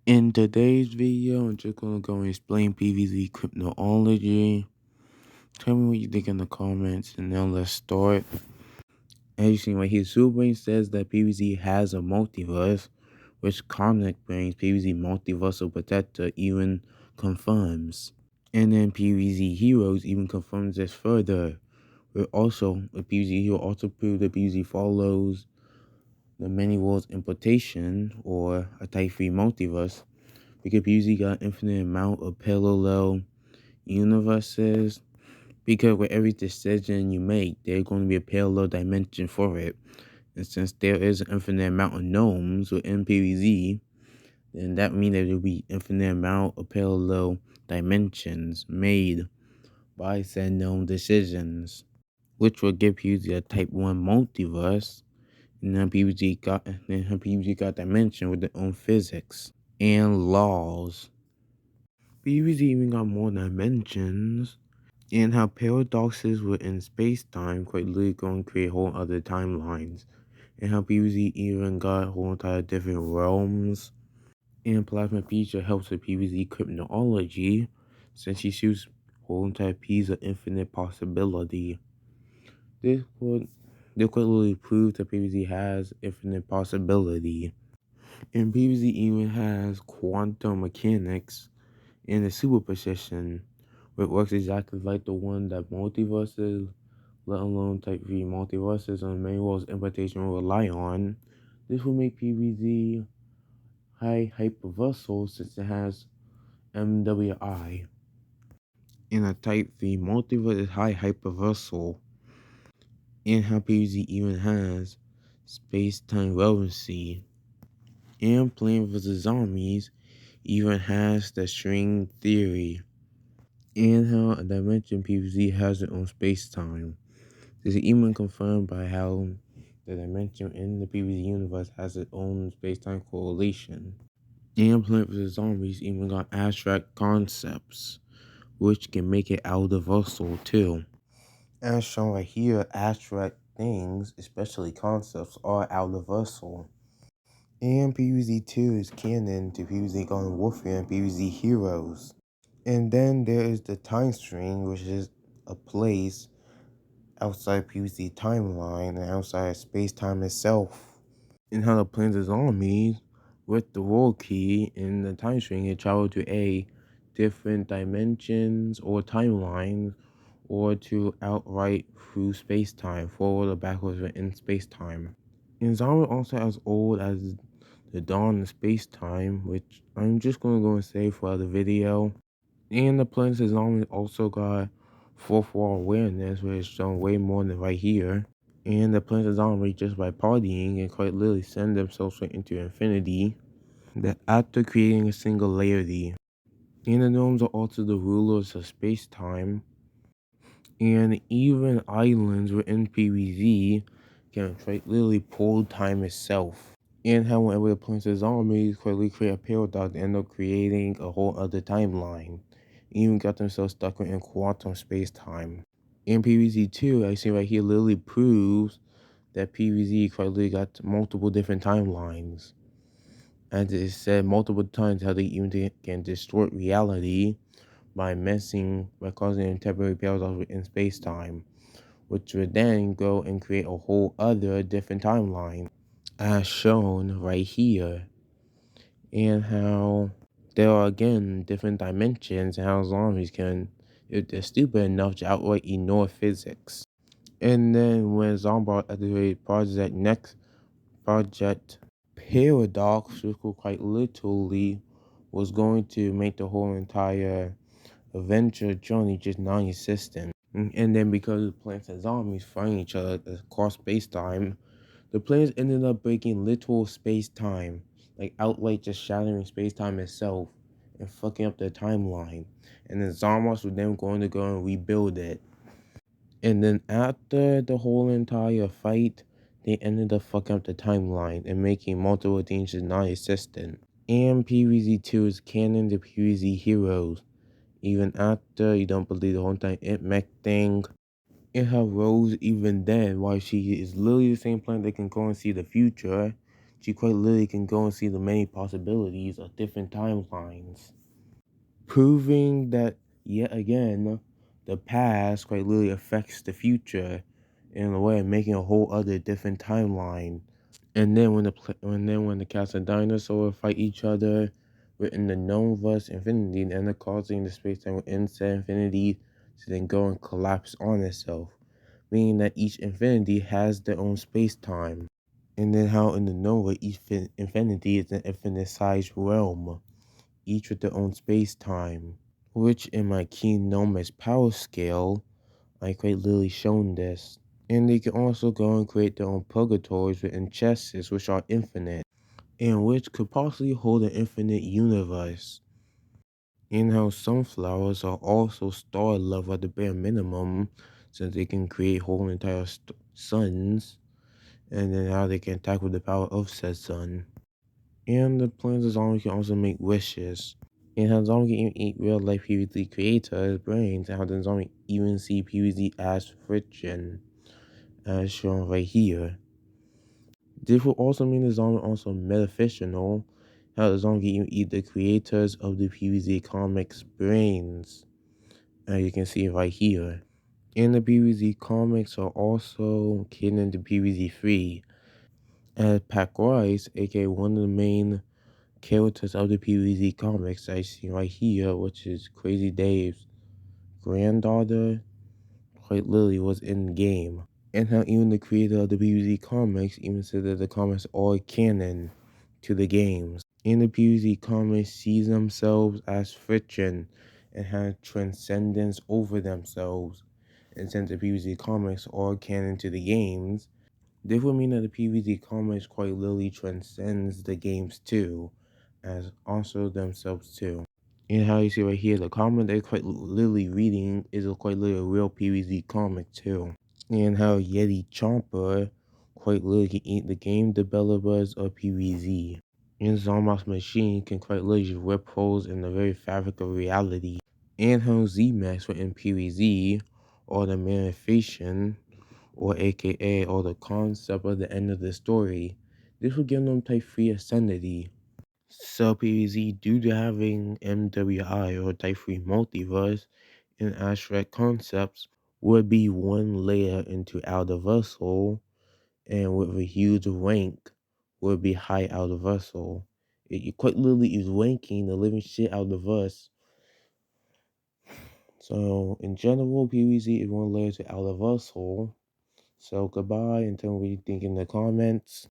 In today's video, I'm just gonna go and explain PVZ cryptology. Tell me what you think in the comments, and now let's start. As you see right here, Superbrain says that PVZ has a multiverse, which Conic Brain's PVZ multiversal protector even confirms. And then PVZ Heroes even confirms this further. Where also, a PVZ Hero also proved that PVZ follows the many worlds implication, or a type 3 multiverse, because PVZ got an infinite amount of parallel universes. Because with every decision you make, there's going to be a parallel dimension for it. And since there is an infinite amount of gnomes within PVZ, then that means there will be infinite amount of parallel dimensions made by said gnome decisions, which will give PVZ a type 1 multiverse. And then PVZ got dimension with their own physics and laws. PVZ even got more dimensions, and how paradoxes within space-time quite literally going to create whole other timelines, and how PVZ even got whole entire different realms. And Plasma Pizza helps with PVZ cryptology, since she shoots whole entire piece of infinite possibility. This quite literally proves that PVZ has infinite possibility. And PVZ even has quantum mechanics in the superposition, which works exactly like the one that multiverses, let alone type 3 multiverses on many worlds implication will rely on. This will make PVZ high hyperversal since it has MWI. In a type 3 multiverse is high hyperversal, and how PVZ even has space-time relevancy. And Plants vs. Zombies even has the string theory, and how a dimension PVZ has its own space-time. This is even confirmed by how the dimension in the PVZ universe has its own space-time correlation. And Plants vs. Zombies even got abstract concepts, which can make it universal too. As shown right here, abstract things, especially concepts, are universal. And PVZ2 is canon to PVZ Garden Warfare and PVZ Heroes. And then there is the time string, which is a place outside PVZ timeline and outside space-time itself. And how the Plants of Zombies, with the world key in the time string, can travel to different dimensions or timelines, or to outright through space-time, forward or backwards in space-time. And Zombie also as old as the dawn of space-time, which I'm just going to go and say for the video. And the Planets of Zombies also got fourth wall awareness, which is shown way more than right here. And the Planets of Zombies, just by partying and quite literally send themselves straight into infinity, that after creating a singularity. And the gnomes are also the rulers of space-time. And even islands within PVZ can quite literally pull time itself. And how whenever the Prince of Zombies quickly create a paradox, they end up creating a whole other timeline. Even got themselves stuck in quantum space-time. In PVZ2, I see right here literally proves that PVZ quite literally got multiple different timelines. As it is said multiple times, how they even can distort reality by causing a temporary paradox within space-time, which would then go and create a whole other different timeline, as shown right here. And how there are again different dimensions, and how zombies can, if they're stupid enough, to outright ignore physics. And then when Zombot activated Project Paradox, which quite literally was going to make the whole entire adventure journey just non-existent. And then because the plants and zombies fighting each other across space-time, the players ended up breaking literal space-time, like outright just shattering space-time itself and fucking up their timeline. And then Zombies were then going to go and rebuild it. And then after the whole entire fight, they ended up fucking up the timeline and making multiple things just non-existent. And PVZ2 is canon to PVZ Heroes. Even after you don't believe the whole entire It Mech thing, and her Rose even then, while she is literally the same planet that can go and see the future, she quite literally can go and see the many possibilities of different timelines, proving that yet again the past quite literally affects the future in a way of making a whole other different timeline. And then when the cats and dinosaurs fight each other within the known verse infinity, and they're causing the space time within said infinity to then go and collapse on itself, meaning that each infinity has their own space time. And then how in the Nova each infinity is an infinite sized realm, each with their own space time. Which in my kingdom as power scale, I quite literally shown this. And they can also go and create their own purgatories within chests, which are infinite, and which could possibly hold an infinite universe. And how sunflowers are also star level at the bare minimum, since they can create whole entire suns, and then how they can attack with the power of said sun. And the plants of zombie can also make wishes. And how zombie can even eat real life PvZ creators' brains, and how the zombie even see PvZ as friction, as shown right here. This will also mean the zombie also metafictional, how the zombie can even eat the creators of the PvZ comics' brains, as you can see right here. And the PvZ comics are also canon to PvZ 3, as Pac Rice, aka one of the main characters of the PvZ comics I see right here, which is Crazy Dave's granddaughter, quite literally was in the game. And how even the creator of the PvZ comics even said that the comics are canon to the games. And the PvZ comics sees themselves as friction and have transcendence over themselves. And since the PvZ comics are canon to the games, this would mean that the PvZ comics quite literally transcends the games too, as also themselves too. And how you see right here, the comic they're quite literally reading is quite literally a real PvZ comic too. And how Yeti Chomper quite literally can eat the game developers of PvZ. And Zombox Machine can quite literally just rip holes in the very fabric of reality. And how Z-Max within PvZ, or the manifestation, or aka or the concept of the end of the story. This will give them type 3 ascendity. So PvZ, due to having MWI or type 3 multiverse and abstract concepts, would be one layer into Aldiversal, and with a huge rank would be high Aldiversal. It quite literally is ranking the living shit out of the verse. So in general, PvZ is one layer to Aldiversal. So goodbye and tell me what you think in the comments.